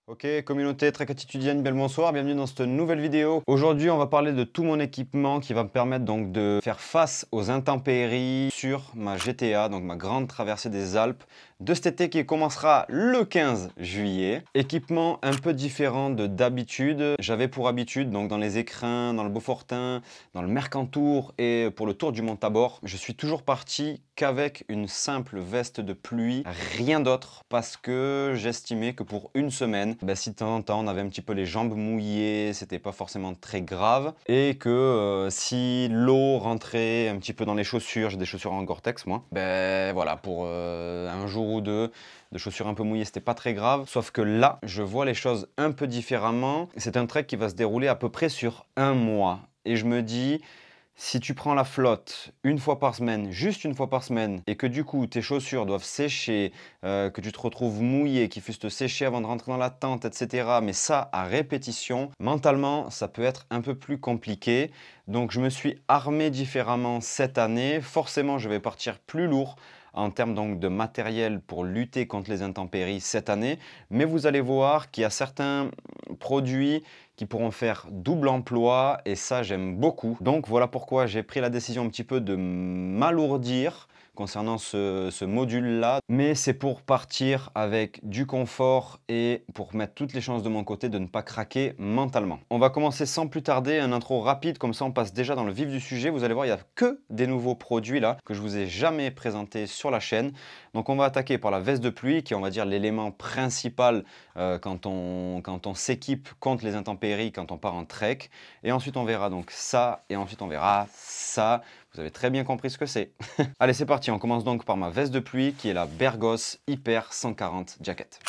Ok, communauté Trek quotidienne, bien le bonsoir, bienvenue dans cette nouvelle vidéo. Aujourd'hui, on va parler de tout mon équipement qui va me permettre donc de faire face aux intempéries sur ma GTA, donc ma grande traversée des Alpes de cet été qui commencera le 15 juillet. Équipement un peu différent de d'habitude. J'avais pour habitude, donc dans les écrins, dans le Beaufortin, dans le Mercantour et pour le Tour du Mont Tabor, je suis toujours parti qu'avec une simple veste de pluie, rien d'autre, parce que j'estimais que pour une semaine, si de temps en temps on avait un petit peu les jambes mouillées, c'était pas forcément très grave, et que si l'eau rentrait un petit peu dans les chaussures, j'ai des chaussures en Gore-Tex moi, voilà, pour un jour ou deux, de chaussures un peu mouillées, c'était pas très grave. Sauf que là, je vois les choses un peu différemment. C'est un trek qui va se dérouler à peu près sur un mois. Et je me dis, si tu prends la flotte une fois par semaine, juste une fois par semaine, et que du coup tes chaussures doivent sécher, que tu te retrouves mouillé, qu'il faut te sécher avant de rentrer dans la tente, etc. Mais ça à répétition, mentalement, ça peut être un peu plus compliqué. Donc je me suis armé différemment cette année. Forcément, je vais partir plus lourd en termes donc de matériel pour lutter contre les intempéries cette année. Mais vous allez voir qu'il y a certains produits qui pourront faire double emploi et ça j'aime beaucoup. Donc voilà pourquoi j'ai pris la décision un petit peu de m'alourdir concernant ce module-là. Mais c'est pour partir avec du confort et pour mettre toutes les chances de mon côté de ne pas craquer mentalement. On va commencer sans plus tarder, un intro rapide, comme ça on passe déjà dans le vif du sujet. Vous allez voir, il n'y a que des nouveaux produits là que je vous ai jamais présentés sur la chaîne. Donc on va attaquer par la veste de pluie qui est on va dire l'élément principal quand on s'équipe contre les intempéries, quand on part en trek. Et ensuite on verra donc ça et ensuite on verra ça. Vous avez très bien compris ce que c'est. Allez, c'est parti. On commence donc par ma veste de pluie qui est la Bergos Hyper 140 Jacket.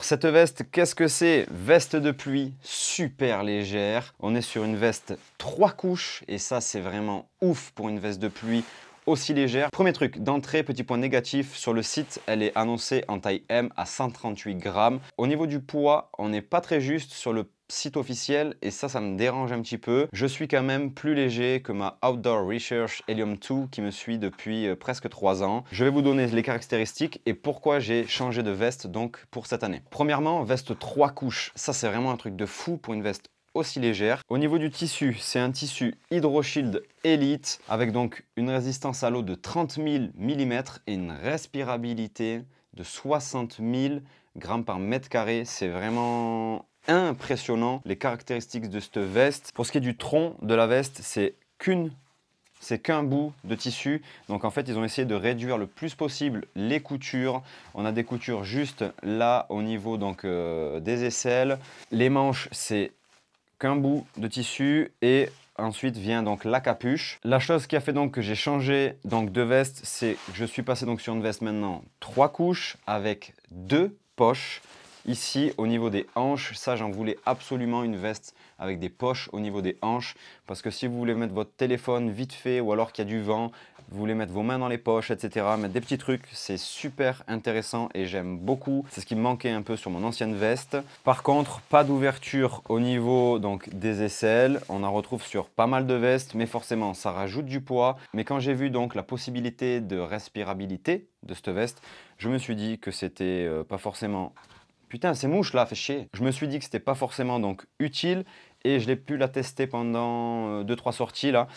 Cette veste, qu'est-ce que c'est? Veste de pluie super légère. On est sur une veste 3 couches et ça, c'est vraiment ouf pour une veste de pluie aussi légère. Premier truc, d'entrée, petit point négatif, sur le site, elle est annoncée en taille M à 138 grammes. Au niveau du poids, on n'est pas très juste sur le site officiel et ça me dérange un petit peu. Je suis quand même plus léger que ma Outdoor Research Helium 2 qui me suit depuis presque 3 ans. Je vais vous donner les caractéristiques et pourquoi j'ai changé de veste donc pour cette année. Premièrement, veste 3 couches. Ça, c'est vraiment un truc de fou pour une veste aussi légère. Au niveau du tissu, c'est un tissu Hydro Shield Elite avec donc une résistance à l'eau de 30 000 mm et une respirabilité de 60 000 grammes par mètre carré. C'est vraiment impressionnant les caractéristiques de cette veste. Pour ce qui est du tronc de la veste, c'est qu'un bout de tissu. Donc en fait, ils ont essayé de réduire le plus possible les coutures. On a des coutures juste là au niveau donc des aisselles. Les manches, c'est qu'un bout de tissu et ensuite vient donc la capuche. La chose qui a fait donc que j'ai changé donc de veste, c'est que je suis passé donc sur une veste maintenant 3 couches avec 2 poches. Ici au niveau des hanches, ça j'en voulais absolument une veste avec des poches au niveau des hanches parce que si vous voulez mettre votre téléphone vite fait ou alors qu'il y a du vent, vous voulez mettre vos mains dans les poches, etc. Mettre des petits trucs, c'est super intéressant et j'aime beaucoup. C'est ce qui me manquait un peu sur mon ancienne veste. Par contre, pas d'ouverture au niveau donc des aisselles. On en retrouve sur pas mal de vestes, mais forcément, ça rajoute du poids. Mais quand j'ai vu donc la possibilité de respirabilité de cette veste, je me suis dit que c'était pas forcément... Putain, ces mouches là, fait chier. Je me suis dit que c'était pas forcément donc utile et je l'ai pu la tester pendant 2-3 sorties là.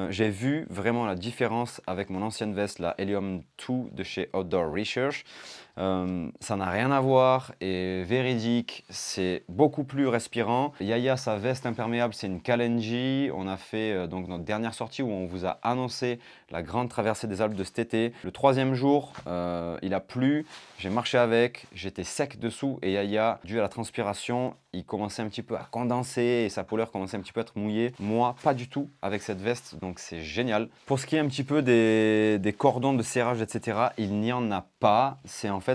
J'ai vu vraiment la différence avec mon ancienne veste, la Helium 2 de chez Outdoor Research. Ça n'a rien à voir et véridique, c'est beaucoup plus respirant. Yaya, sa veste imperméable, c'est une Kalenji. On a fait donc notre dernière sortie où on vous a annoncé la grande traversée des Alpes de cet été. Le 3e jour, il a plu, j'ai marché avec, j'étais sec dessous et Yaya, dû à la transpiration, il commençait un petit peu à condenser et sa peau commençait un petit peu à être mouillée. Moi, pas du tout avec cette veste, donc c'est génial. Pour ce qui est un petit peu des cordons de serrage, etc., il n'y en a pas.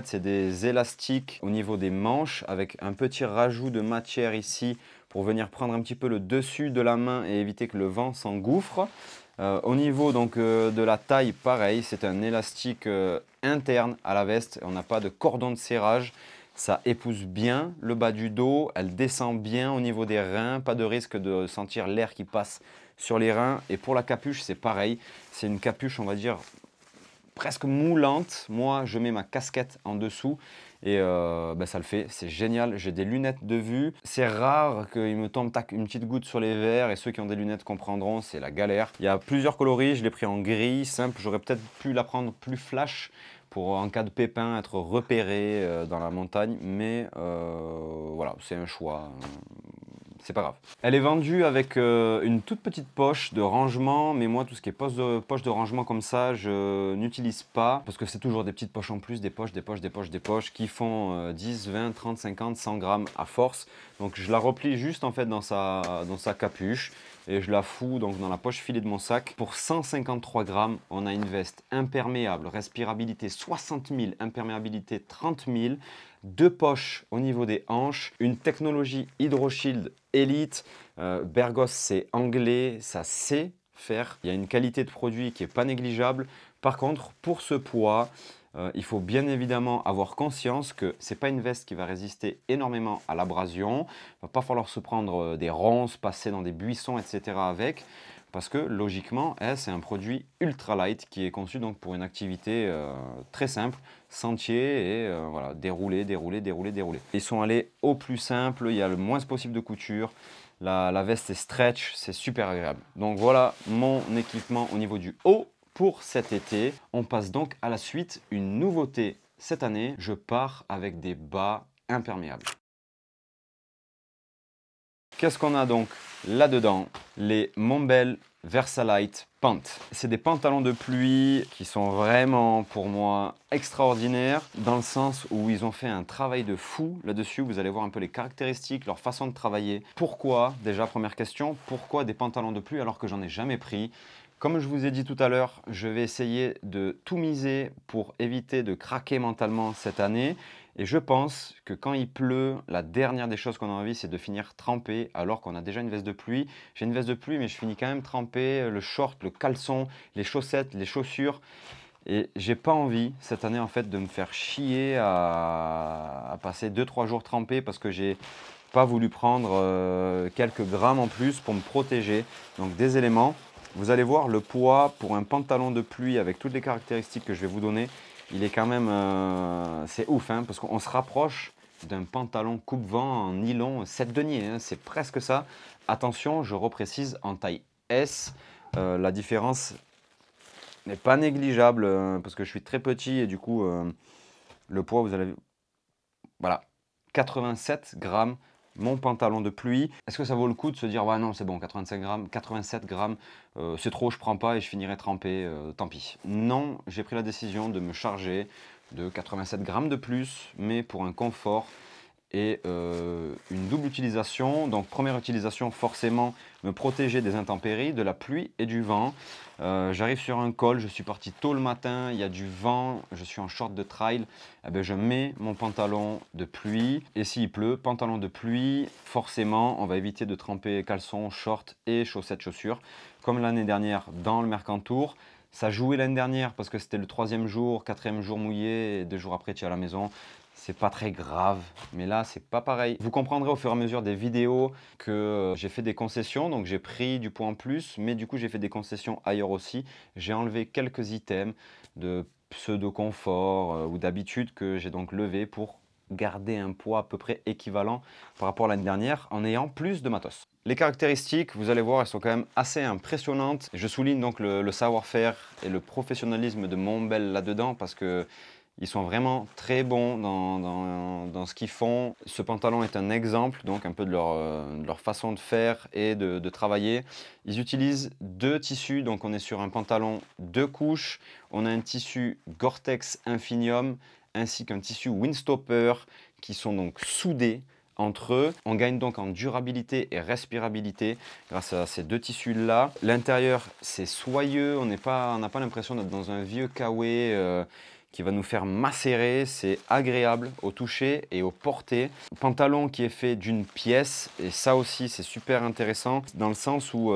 C'est des élastiques au niveau des manches avec un petit rajout de matière ici pour venir prendre un petit peu le dessus de la main et éviter que le vent s'engouffre. Au niveau donc de la taille, pareil, c'est un élastique interne à la veste. On n'a pas de cordon de serrage. Ça épouse bien le bas du dos, elle descend bien au niveau des reins, pas de risque de sentir l'air qui passe sur les reins. Et pour la capuche, c'est pareil, c'est une capuche, on va dire, presque moulante. Moi, je mets ma casquette en dessous et ça le fait, c'est génial. J'ai des lunettes de vue, c'est rare qu'il me tombe tac, une petite goutte sur les verres et ceux qui ont des lunettes comprendront, c'est la galère. Il y a plusieurs coloris, je l'ai pris en gris, simple, j'aurais peut-être pu la prendre plus flash pour en cas de pépin être repéré dans la montagne, mais voilà, c'est un choix. C'est pas grave. Elle est vendue avec une toute petite poche de rangement, mais moi tout ce qui est poche de rangement comme ça, je n'utilise pas parce que c'est toujours des petites poches en plus, des poches qui font 10, 20, 30, 50, 100 grammes à force. Donc je la replie juste en fait dans sa capuche et je la fous donc dans la poche filet de mon sac. Pour 153 grammes, on a une veste imperméable, respirabilité 60 000, imperméabilité 30 000. Deux poches au niveau des hanches, une technologie HydroShield Elite. Bergos, c'est anglais, ça sait faire. Il y a une qualité de produit qui n'est pas négligeable. Par contre, pour ce poids, il faut bien évidemment avoir conscience que ce n'est pas une veste qui va résister énormément à l'abrasion. Il ne va pas falloir se prendre des ronces, passer dans des buissons, etc. avec. Parce que logiquement, c'est un produit ultra light qui est conçu donc pour une activité très simple, sentier et voilà, dérouler. Ils sont allés au plus simple, il y a le moins possible de couture. La veste est stretch, c'est super agréable. Donc voilà mon équipement au niveau du haut pour cet été. On passe donc à la suite, une nouveauté cette année. Je pars avec des bas imperméables. Qu'est-ce qu'on a donc là-dedans? Les Mombel Versalite Pant. C'est des pantalons de pluie qui sont vraiment, pour moi, extraordinaires dans le sens où ils ont fait un travail de fou là-dessus. Vous allez voir un peu les caractéristiques, leur façon de travailler. Pourquoi? Déjà, première question, pourquoi des pantalons de pluie alors que j'en ai jamais pris? Comme je vous ai dit tout à l'heure, je vais essayer de tout miser pour éviter de craquer mentalement cette année. Et je pense que quand il pleut, la dernière des choses qu'on a envie, c'est de finir trempé alors qu'on a déjà une veste de pluie. J'ai une veste de pluie, mais je finis quand même trempé, le short, le caleçon, les chaussettes, les chaussures. Et j'ai pas envie cette année en fait de me faire chier à passer 2-3 jours trempé parce que j'ai pas voulu prendre quelques grammes en plus pour me protéger. Donc des éléments. Vous allez voir le poids pour un pantalon de pluie avec toutes les caractéristiques que je vais vous donner. Il est quand même, c'est ouf, hein, parce qu'on se rapproche d'un pantalon coupe-vent en nylon 7 deniers, hein, c'est presque ça. Attention, je reprécise en taille S, la différence n'est pas négligeable parce que je suis très petit et du coup, le poids, vous allez, voilà, 87 grammes. Mon pantalon de pluie, est-ce que ça vaut le coup de se dire ouais non c'est bon 85 grammes, 87 grammes, c'est trop, je prends pas et je finirai trempé, tant pis. Non, j'ai pris la décision de me charger de 87 grammes de plus, mais pour un confort et une double utilisation. Donc première utilisation, forcément me protéger des intempéries, de la pluie et du vent. J'arrive sur un col, je suis parti tôt le matin, il y a du vent, je suis en short de trail, eh ben, je mets mon pantalon de pluie et s'il pleut, pantalon de pluie, forcément on va éviter de tremper caleçon, short et chaussettes, chaussures. Comme l'année dernière dans le Mercantour. Ça jouait l'année dernière parce que c'était le 3e jour, 4e jour mouillé et 2 jours après tu es à la maison. C'est pas très grave, mais là c'est pas pareil. Vous comprendrez au fur et à mesure des vidéos que j'ai fait des concessions, donc j'ai pris du poids en plus, mais du coup j'ai fait des concessions ailleurs aussi. J'ai enlevé quelques items de pseudo-confort ou d'habitude que j'ai donc levé pour garder un poids à peu près équivalent par rapport à l'année dernière en ayant plus de matos. Les caractéristiques, vous allez voir, elles sont quand même assez impressionnantes. Je souligne donc le savoir-faire et le professionnalisme de Mombel là-dedans parce que ils sont vraiment très bons dans ce qu'ils font. Ce pantalon est un exemple, donc un peu de leur façon de faire et de travailler. Ils utilisent 2 tissus, donc on est sur un pantalon 2 couches. On a un tissu Gore-Tex Infinium ainsi qu'un tissu Windstopper qui sont donc soudés entre eux. On gagne donc en durabilité et respirabilité grâce à ces 2 tissus-là. L'intérieur, c'est soyeux, on n'a pas l'impression d'être dans un vieux kawé qui va nous faire macérer, c'est agréable au toucher et au porter. Pantalon qui est fait d'une pièce, et ça aussi c'est super intéressant, dans le sens où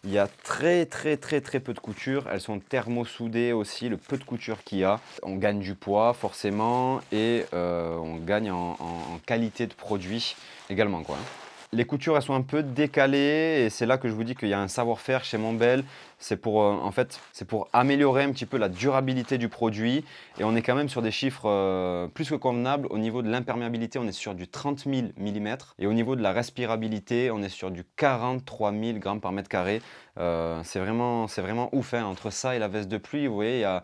il y a très peu de couture, elles sont thermosoudées aussi, le peu de couture qu'il y a. On gagne du poids forcément et on gagne en qualité de produit également, quoi. Les coutures, elles sont un peu décalées et c'est là que je vous dis qu'il y a un savoir-faire chez Montbel. C'est pour, en fait, c'est pour améliorer un petit peu la durabilité du produit et on est quand même sur des chiffres plus que convenables. Au niveau de l'imperméabilité, on est sur du 30 000 mm et au niveau de la respirabilité, on est sur du 43 000 grammes par mètre carré. C'est vraiment ouf, hein. Entre ça et la veste de pluie, vous voyez, il y a...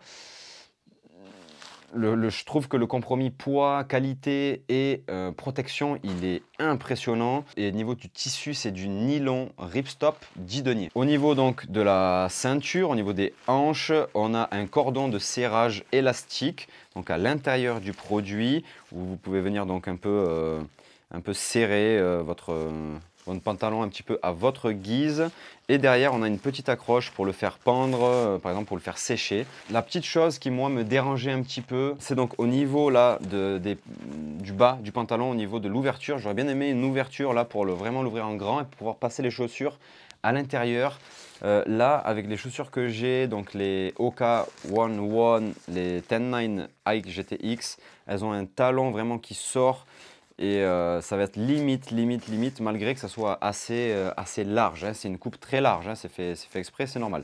je trouve que le compromis poids, qualité et protection, il est impressionnant. Et au niveau du tissu, c'est du nylon ripstop 10 deniers. Au niveau donc de la ceinture, au niveau des hanches, on a un cordon de serrage élastique, donc à l'intérieur du produit, où vous pouvez venir donc un peu serrer votre pantalon un petit peu à votre guise. Et derrière, on a une petite accroche pour le faire pendre, par exemple pour le faire sécher. La petite chose qui, moi, me dérangeait un petit peu, c'est donc au niveau là, du bas du pantalon, au niveau de l'ouverture. J'aurais bien aimé une ouverture là pour vraiment l'ouvrir en grand et pouvoir passer les chaussures à l'intérieur. Là, avec les chaussures que j'ai, donc les Hoka One One, les 109 Hike GTX, elles ont un talon vraiment qui sort. Et ça va être limite, malgré que ça soit assez large, hein. C'est une coupe très large, hein. C'est fait exprès, c'est normal.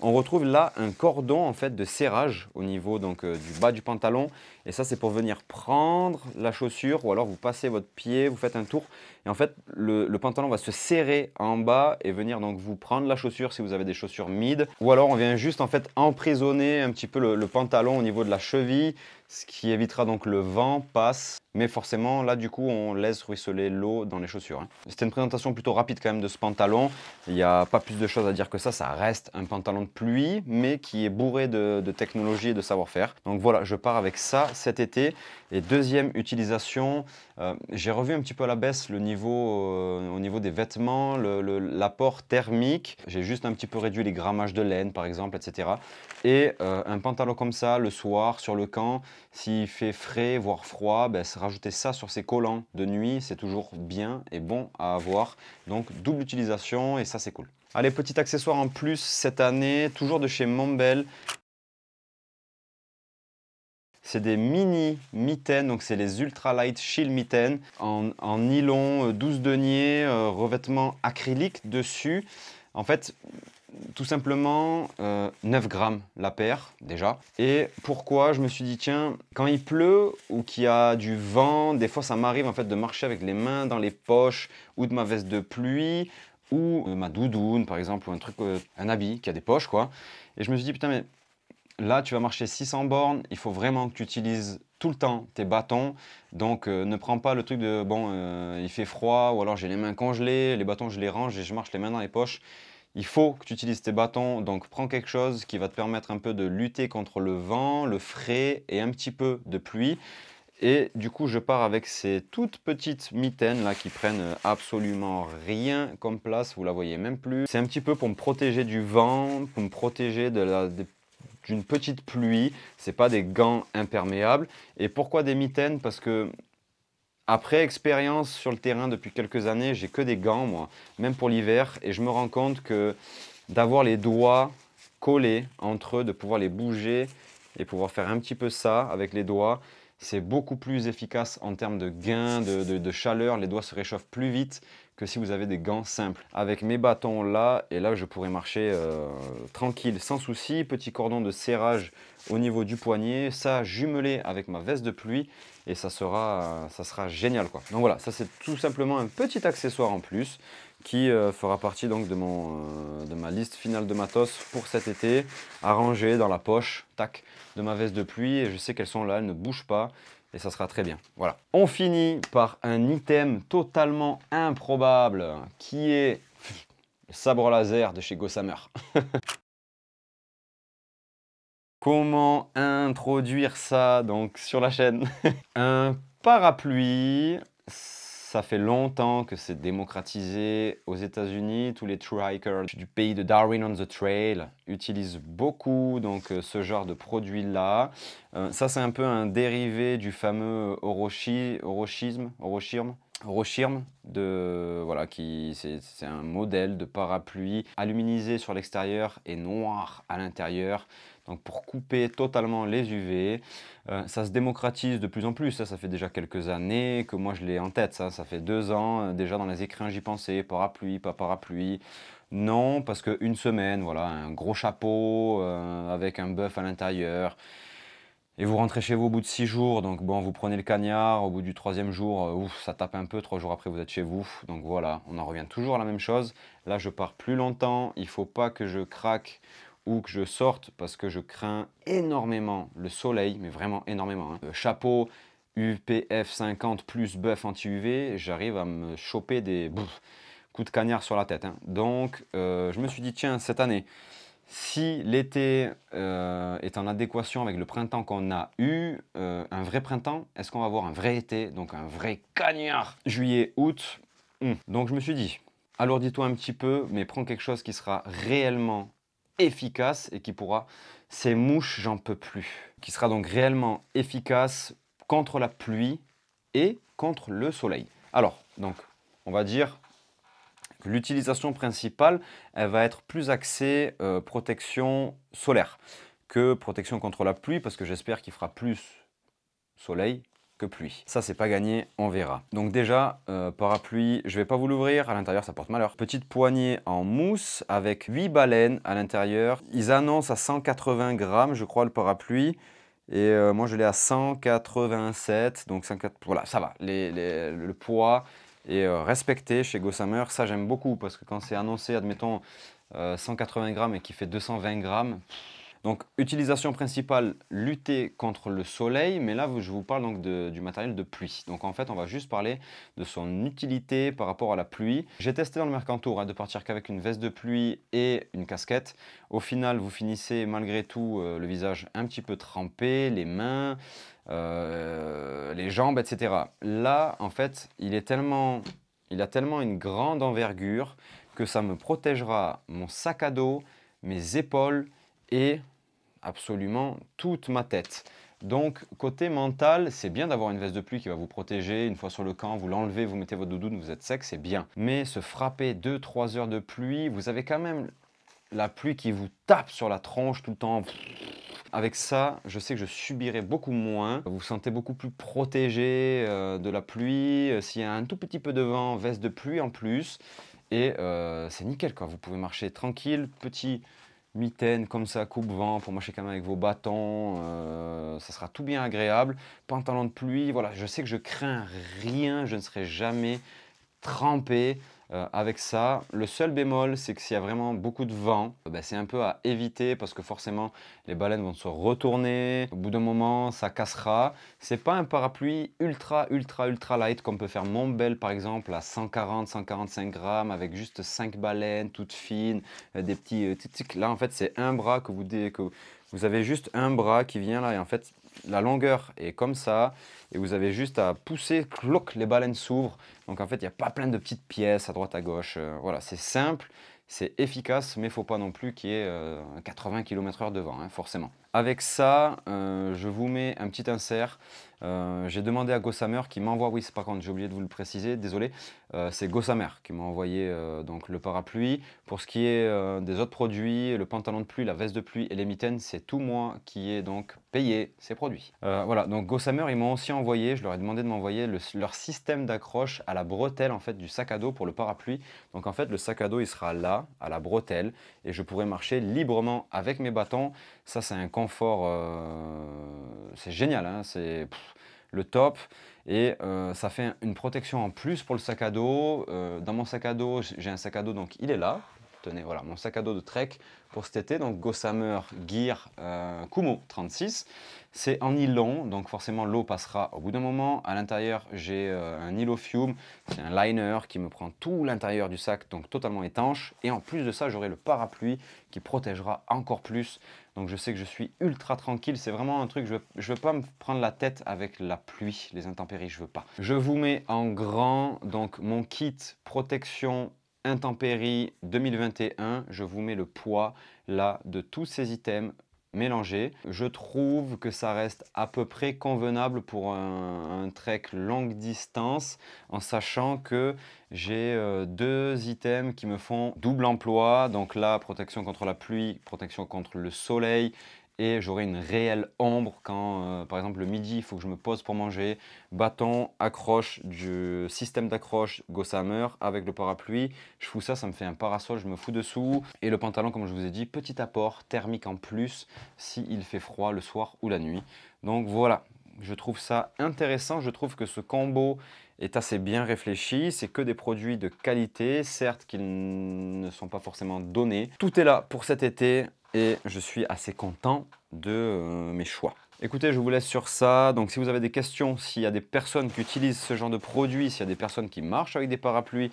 On retrouve là un cordon en fait de serrage au niveau donc, du bas du pantalon. Et ça, c'est pour venir prendre la chaussure ou alors vous passez votre pied, vous faites un tour. Et en fait, le pantalon va se serrer en bas et venir donc vous prendre la chaussure si vous avez des chaussures mid. Ou alors on vient juste en fait emprisonner un petit peu le pantalon au niveau de la cheville, ce qui évitera donc le vent passe. Mais forcément, là du coup, on laisse ruisseler l'eau dans les chaussures, hein. C'était une présentation plutôt rapide quand même de ce pantalon. Il n'y a pas plus de choses à dire que ça reste un pantalon de pluie, mais qui est bourré de technologie et de savoir-faire. Donc voilà, je pars avec ça cet été. Et deuxième utilisation, j'ai revu un petit peu à la baisse le niveau, au niveau des vêtements, l'apport thermique. J'ai juste un petit peu réduit les grammages de laine par exemple, etc. Et un pantalon comme ça, le soir, sur le camp, s'il fait frais, voire froid, ben, rajouter ça sur ses collants de nuit, c'est toujours bien et bon à avoir. Donc double utilisation et ça c'est cool. Allez, petit accessoire en plus cette année, toujours de chez Montbel. C'est des mini mitaines, donc c'est les Ultra Light Chill mitaines en nylon 12 deniers, revêtement acrylique dessus. En fait, tout simplement 9 grammes la paire déjà. Et pourquoi je me suis dit tiens, quand il pleut ou qu'il y a du vent, des fois ça m'arrive en fait de marcher avec les mains dans les poches ou de ma veste de pluie ou ma doudoune par exemple ou un truc, un habit qui a des poches quoi. Et je me suis dit putain mais là, tu vas marcher 600 bornes, il faut vraiment que tu utilises tout le temps tes bâtons. Donc, ne prends pas le truc de bon, il fait froid ou alors j'ai les mains congelées, les bâtons je les range et je marche les mains dans les poches. Il faut que tu utilises tes bâtons, donc prends quelque chose qui va te permettre un peu de lutter contre le vent, le frais et un petit peu de pluie. Et du coup, je pars avec ces toutes petites mitaines là qui prennent absolument rien comme place, vous la voyez même plus. C'est un petit peu pour me protéger du vent, pour me protéger d'une petite pluie. C'est pas des gants imperméables. Et pourquoi des mitaines? Parce que après expérience sur le terrain depuis quelques années, j'ai que des gants moi, même pour l'hiver, et je me rends compte que d'avoir les doigts collés entre eux, de pouvoir les bouger et pouvoir faire un petit peu ça avec les doigts, c'est beaucoup plus efficace en termes de gain, de chaleur. Les doigts se réchauffent plus vite que si vous avez des gants simples. Avec mes bâtons là, et là je pourrais marcher tranquille, sans souci. Petit cordon de serrage au niveau du poignet, ça jumelé avec ma veste de pluie, et ça sera génial quoi. Donc voilà, ça c'est tout simplement un petit accessoire en plus qui fera partie donc de ma liste finale de matos pour cet été, à ranger dans la poche, tac, de ma veste de pluie, et je sais qu'elles sont là, elles ne bougent pas, et ça sera très bien. Voilà. On finit par un item totalement improbable, qui est le sabre laser de chez Gossamer. Comment introduire ça donc sur la chaîne? Un parapluie, ça fait longtemps que c'est démocratisé aux États-Unis. Tous les true hikers du pays de Darwin on the Trail utilisent beaucoup donc ce genre de produit-là. Ça, c'est un peu un dérivé du fameux Orochirm, voilà, c'est un modèle de parapluie aluminisé sur l'extérieur et noir à l'intérieur. donc pour couper totalement les UV. Ça se démocratise de plus en plus, ça fait déjà quelques années que moi je l'ai en tête, ça fait 2 ans, déjà dans les écrins j'y pensais, parapluie, pas parapluie. Non, parce qu'une semaine, voilà, un gros chapeau avec un bœuf à l'intérieur. Et vous rentrez chez vous au bout de 6 jours, donc bon, vous prenez le cagnard, au bout du 3e jour, ouf, ça tape un peu, 3 jours après vous êtes chez vous. Donc voilà, on en revient toujours à la même chose. Là, je pars plus longtemps, il faut pas que je craque ou que je sorte parce que je crains énormément le soleil, mais vraiment énormément, hein. Chapeau UPF 50 plus bœuf anti-UV, j'arrive à me choper des coups de cagnard sur la tête, hein. Donc je me suis dit, tiens, cette année, si l'été est en adéquation avec le printemps qu'on a eu, un vrai printemps, est-ce qu'on va avoir un vrai été, donc un vrai cagnard juillet, août? Donc je me suis dit, alourdis-toi un petit peu, mais prends quelque chose qui sera réellement efficace et qui pourra, ces mouches, j'en peux plus, qui sera donc réellement efficace contre la pluie et contre le soleil. Alors, donc, on va dire l'utilisation principale, elle va être plus axée protection solaire que protection contre la pluie, parce que j'espère qu'il fera plus soleil que pluie. Ça, c'est pas gagné, on verra. Donc déjà, parapluie, je vais pas vous l'ouvrir, à l'intérieur ça porte malheur. Petite poignée en mousse avec 8 baleines à l'intérieur. Ils annoncent à 180 grammes, je crois, le parapluie. Et moi, je l'ai à 187, donc 104, voilà, ça va. Le poids est respecté chez Gossamer. Ça, j'aime beaucoup, parce que quand c'est annoncé, admettons, 180 grammes et qui fait 220 grammes, donc, utilisation principale, lutter contre le soleil, mais là, je vous parle donc du matériel de pluie. Donc, en fait, on va juste parler de son utilité par rapport à la pluie. J'ai testé dans le Mercantour de partir qu'avec une veste de pluie et une casquette. Au final, vous finissez malgré tout le visage un petit peu trempé, les mains, les jambes, etc. Là, en fait, il a tellement une grande envergure que ça me protégera mon sac à dos, mes épaules et absolument toute ma tête. Donc, côté mental, c'est bien d'avoir une veste de pluie qui va vous protéger. Une fois sur le camp, vous l'enlevez, vous mettez votre doudoune, vous êtes sec, c'est bien. Mais se frapper 2-3 heures de pluie, vous avez quand même la pluie qui vous tape sur la tronche tout le temps. Avec ça, je sais que je subirai beaucoup moins. Vous vous sentez beaucoup plus protégé de la pluie. S'il y a un tout petit peu de vent, veste de pluie en plus. Et c'est nickel, quoi. Vous pouvez marcher tranquille, petit mitaine comme ça, coupe-vent pour marcher quand même avec vos bâtons, ça sera tout bien agréable. Pantalon de pluie, voilà, je sais que je crains rien, je ne serai jamais trempé avec ça. Le seul bémol, c'est que s'il y a vraiment beaucoup de vent, c'est un peu à éviter parce que forcément les baleines vont se retourner. Au bout d'un moment, ça cassera. C'est pas un parapluie ultra light comme peut faire Montbel par exemple à 140-145 grammes avec juste 5 baleines toutes fines, des petits tic-tic. Là en fait c'est un bras que vous avez juste un bras qui vient là et en fait la longueur est comme ça et vous avez juste à pousser, cloc, les baleines s'ouvrent. Donc en fait, il n'y a pas plein de petites pièces à droite à gauche. Voilà, c'est simple, c'est efficace, mais il ne faut pas non plus qu'il y ait 80 km/h de vent, hein, forcément. Avec ça, je vous mets un petit insert. J'ai demandé à Gossamer qui m'envoie, oui, par contre, j'ai oublié de vous le préciser, désolé, c'est Gossamer qui m'a envoyé donc le parapluie. Pour ce qui est des autres produits, le pantalon de pluie, la veste de pluie et les mitaines, c'est tout moi qui ai donc payé ces produits. Voilà, donc Gossamer, ils m'ont aussi envoyé, je leur ai demandé de m'envoyer leur système d'accroche à la bretelle en fait du sac à dos pour le parapluie. Donc en fait, le sac à dos, il sera là, à la bretelle, et je pourrai marcher librement avec mes bâtons. Ça, c'est un confort, c'est génial, hein, c'est le top. Et ça fait une protection en plus pour le sac à dos. Dans mon sac à dos, j'ai un sac à dos, donc il est là. Tenez, voilà, mon sac à dos de trek pour cet été, donc Gossamer Gear Kumo 36. C'est en nylon, donc forcément l'eau passera au bout d'un moment. À l'intérieur, j'ai un Nylofume, c'est un liner qui me prend tout l'intérieur du sac, donc totalement étanche. Et en plus de ça, j'aurai le parapluie qui protégera encore plus. Donc je sais que je suis ultra tranquille, c'est vraiment un truc, je veux pas me prendre la tête avec la pluie, les intempéries, je veux pas. Je vous mets en grand donc mon kit protection intempéries 2021, je vous mets le poids là de tous ces items mélangés. Je trouve que ça reste à peu près convenable pour un trek longue distance en sachant que j'ai deux items qui me font double emploi. Donc là, protection contre la pluie, protection contre le soleil et j'aurai une réelle ombre quand, par exemple, le midi, il faut que je me pose pour manger. Bâton, accroche, du système d'accroche Gossamer avec le parapluie. Je fous ça, ça me fait un parasol, je me fous dessous. Et le pantalon, comme je vous ai dit, petit apport thermique en plus s'il fait froid le soir ou la nuit. Donc voilà, je trouve ça intéressant. Je trouve que ce combo est assez bien réfléchi. C'est que des produits de qualité, certes qu'ils ne sont pas forcément donnés. Tout est là pour cet été et je suis assez content de mes choix. Écoutez, je vous laisse sur ça. Donc si vous avez des questions, s'il y a des personnes qui utilisent ce genre de produit, s'il y a des personnes qui marchent avec des parapluies,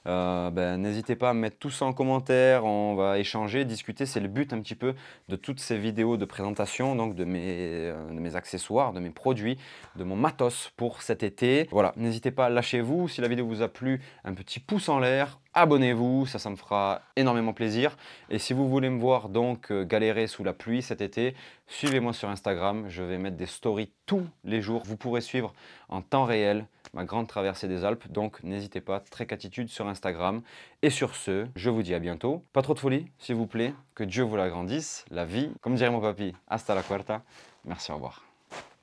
n'hésitez pas à mettre tout ça en commentaire. On va échanger, discuter. C'est le but un petit peu de toutes ces vidéos de présentation, donc de mes accessoires, de mes produits, de mon matos pour cet été. Voilà, n'hésitez pas, lâchez-vous. Si la vidéo vous a plu, un petit pouce en l'air. Abonnez-vous, ça me fera énormément plaisir. Et si vous voulez me voir donc galérer sous la pluie cet été, suivez-moi sur Instagram. Je vais mettre des stories tous les jours. Vous pourrez suivre en temps réel ma grande traversée des Alpes. Donc n'hésitez pas, Trekatitude sur Instagram. Et sur ce, je vous dis à bientôt. Pas trop de folie, s'il vous plaît. Que Dieu vous l'agrandisse. La vie, comme dirait mon papy, hasta la cuarta. Merci, au revoir.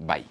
Bye.